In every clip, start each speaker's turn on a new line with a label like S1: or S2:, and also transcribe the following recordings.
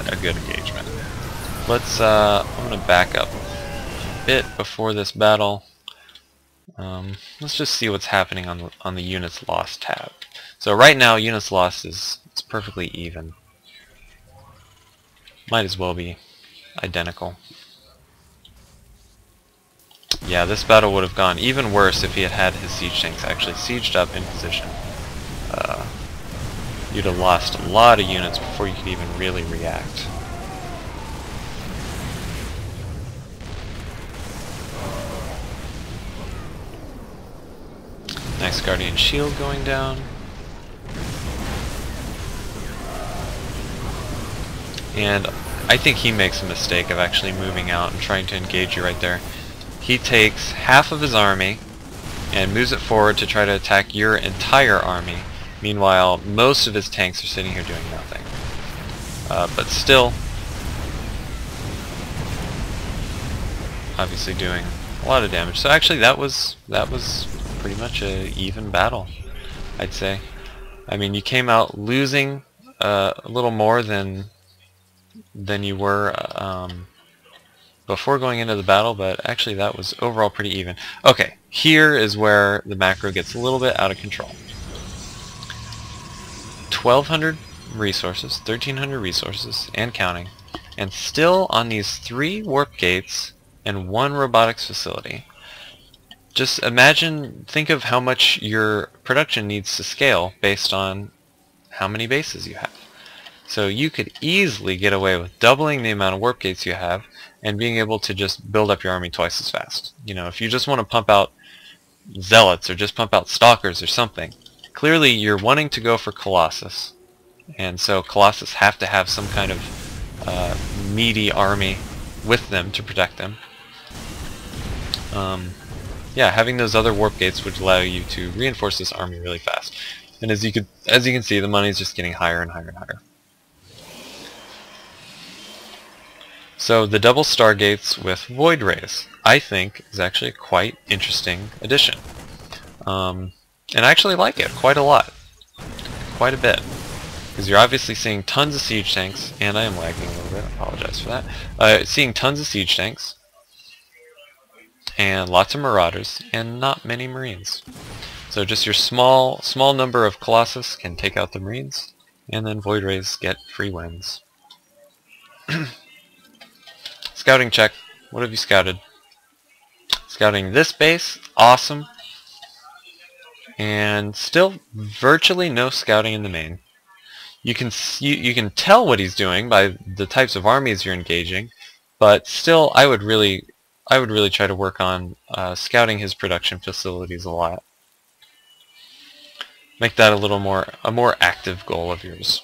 S1: not a good engagement. Let's, I'm going to back up a bit before this battle. Let's just see what's happening on the units lost tab. So right now, units lost is it's perfectly even. Might as well be identical. Yeah, this battle would have gone even worse if he had had his siege tanks actually sieged up in position. You'd have lost a lot of units before you could even really react. Nice Guardian Shield going down. And I think he makes a mistake of actually moving out and trying to engage you right there. He takes half of his army and moves it forward to try to attack your entire army. Meanwhile, most of his tanks are sitting here doing nothing. But still, obviously doing a lot of damage. So actually that was pretty much a even battle, I'd say. I mean, you came out losing a little more than you were before going into the battle, but actually that was overall pretty even. Okay, here is where the macro gets a little bit out of control. 1,200 resources, 1,300 resources, and counting, and still on these 3 warp gates and 1 robotics facility. Just imagine, think of how much your production needs to scale based on how many bases you have. So you could easily get away with doubling the amount of warp gates you have and being able to just build up your army twice as fast. You know, if you just want to pump out zealots or just pump out stalkers or something, clearly you're wanting to go for Colossus, and so Colossus have to have some kind of meaty army with them to protect them. Yeah, having those other warp gates would allow you to reinforce this army really fast. And as you can see, the money's just getting higher and higher and higher. So the double stargates with void rays, I think, is actually a quite interesting addition. And I actually like it quite a lot. Quite a bit. Because you're obviously seeing tons of siege tanks, and I am lagging a little bit, I apologize for that. Seeing tons of siege tanks, and lots of marauders, and not many marines. So just your small number of Colossus can take out the marines, and then void rays get free wins. Scouting check. What have you scouted? Scouting this base, awesome. And still virtually no scouting in the main. You can tell what he's doing by the types of armies you're engaging, but still I would really try to work on scouting his production facilities a lot. Make that a more active goal of yours.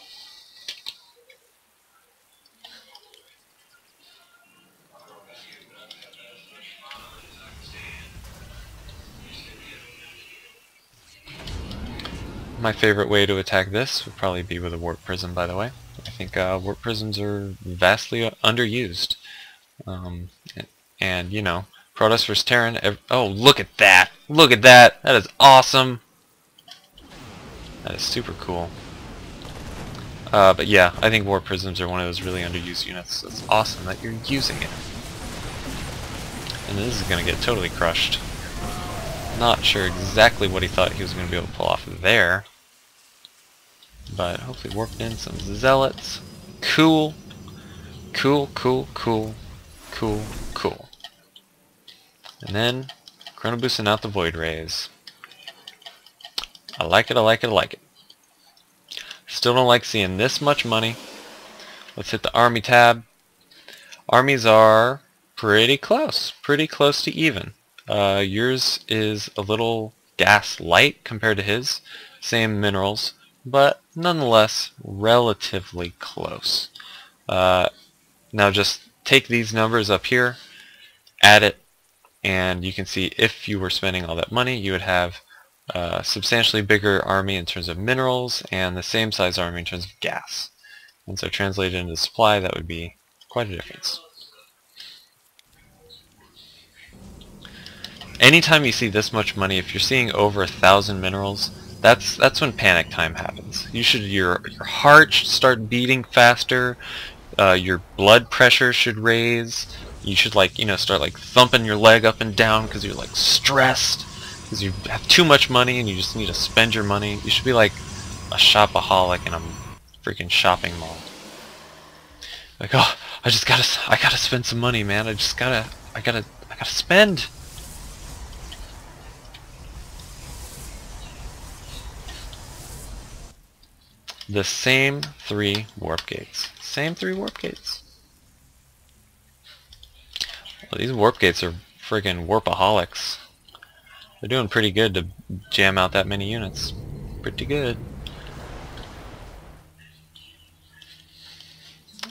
S1: My favorite way to attack this would probably be with a warp prism, by the way. I think warp prisms are vastly underused. And you know, Protoss vs. Terran. Oh, look at that! Look at that! That is awesome! That is super cool. But yeah, I think warp prisms are one of those really underused units. So it's awesome that you're using it. And this is going to get totally crushed. Not sure exactly what he thought he was going to be able to pull off there. But hopefully warped in some zealots. Cool. Cool, cool, cool. Cool, cool. And then chrono boosting out the void rays. I like it, I like it, I like it. Still don't like seeing this much money. Let's hit the army tab. Armies are pretty close to even. Yours is a little gas light compared to his. Same minerals, but nonetheless relatively close. Now just take these numbers up here, add it, and you can see if you were spending all that money, you would have a substantially bigger army in terms of minerals and the same size army in terms of gas. And so translated into supply, that would be quite a difference. Anytime you see this much money, if you're seeing over 1,000 minerals, that's when panic time happens. Your heart should start beating faster. Your blood pressure should raise. You should, like, you know, start like thumping your leg up and down because you're like stressed because you have too much money and you just need to spend your money. You should be like a shopaholic in a freaking shopping mall. Like, oh, I gotta spend some money, man. I gotta spend. The same 3 warp gates. Same 3 warp gates. Well, these warp gates are friggin' warpaholics. They're doing pretty good to jam out that many units. Pretty good.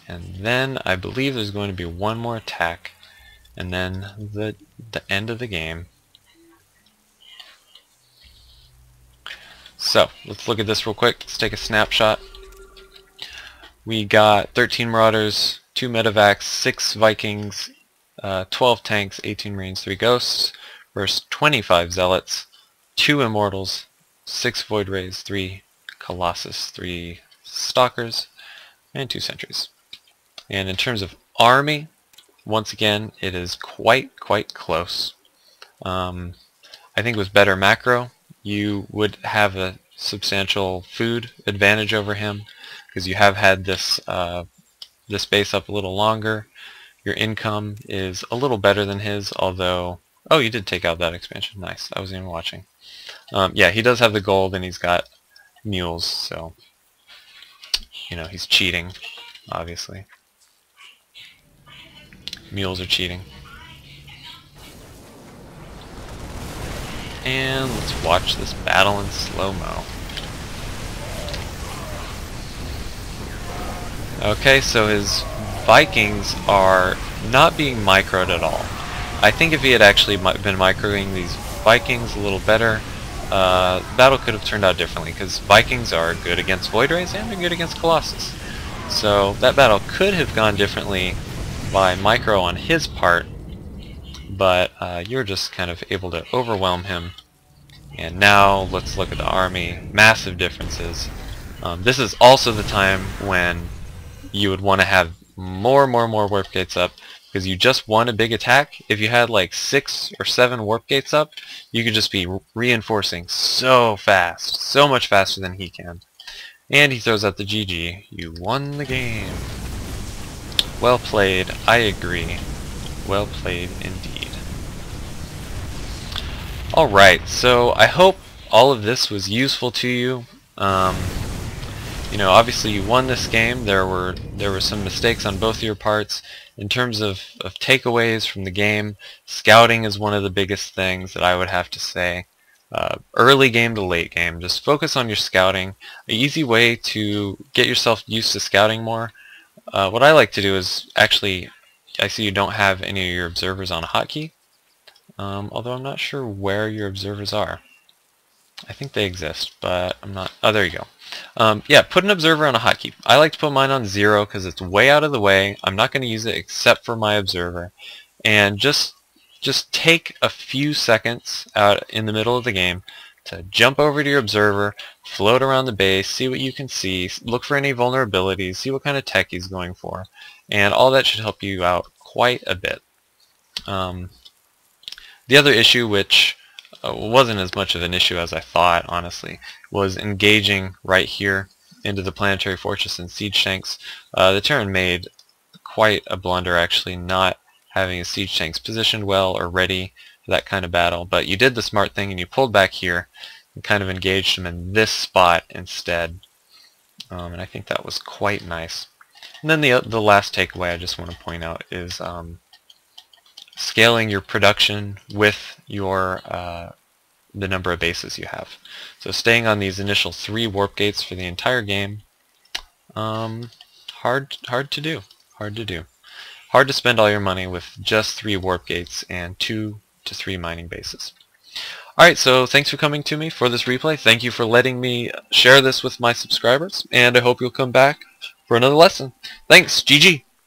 S1: And then I believe there's going to be one more attack, and then the end of the game. So let's look at this real quick. Let's take a snapshot. We got 13 Marauders, 2 Medevacs, 6 Vikings, 12 tanks, 18 Marines, 3 Ghosts, versus 25 Zealots, 2 Immortals, 6 Void Rays, 3 Colossus, 3 Stalkers, and 2 Sentries. And in terms of army, once again, it is quite close. I think with better macro, you would have a substantial food advantage over him because you have had this this base up a little longer. Your income is a little better than his, although... Oh, you did take out that expansion. Nice. I wasn't even watching. Yeah, he does have the gold and he's got mules, so... You know, he's cheating, obviously. Mules are cheating. And let's watch this battle in slow-mo. Okay, so his Vikings are not being microed at all. I think if he had actually been microing these Vikings a little better, the battle could have turned out differently, because Vikings are good against Void Rays and they're good against Colossus. So that battle could have gone differently by micro on his part, but you're just kind of able to overwhelm him. And now let's look at the army. Massive differences. This is also the time when you would want to have more warp gates up, because you just won a big attack. If you had like 6 or 7 warp gates up, you could just be reinforcing so fast, so much faster than he can. And he throws out the GG. You won the game. Well played, I agree. Well played indeed. Alright, so I hope all of this was useful to you. You know, obviously you won this game. There were some mistakes on both of your parts. In terms of takeaways from the game, scouting is one of the biggest things that I would have to say. Early game to late game, just focus on your scouting. An easy way to get yourself used to scouting more. What I like to do is actually, I see you don't have any of your observers on a hotkey. Although I'm not sure where your observers are. I think they exist, but I'm not... Oh, there you go. Yeah, put an observer on a hotkey. I like to put mine on 0 because it's way out of the way. I'm not going to use it except for my observer. And just take a few seconds out in the middle of the game to jump over to your observer, float around the base, see what you can see, look for any vulnerabilities, see what kind of tech he's going for. And all that should help you out quite a bit. The other issue, which wasn't as much of an issue as I thought, honestly, was engaging right here into the planetary fortress and siege tanks. The Terran made quite a blunder, actually, not having his siege tanks positioned well or ready for that kind of battle. But you did the smart thing and you pulled back here and kind of engaged them in this spot instead. And I think that was quite nice. And then the last takeaway I just want to point out is scaling your production with your the number of bases you have. So staying on these initial 3 warp gates for the entire game, hard to do. Hard to spend all your money with just 3 warp gates and 2 to 3 mining bases. Alright, so thanks for coming to me for this replay. Thank you for letting me share this with my subscribers, and I hope you'll come back for another lesson. Thanks, GG!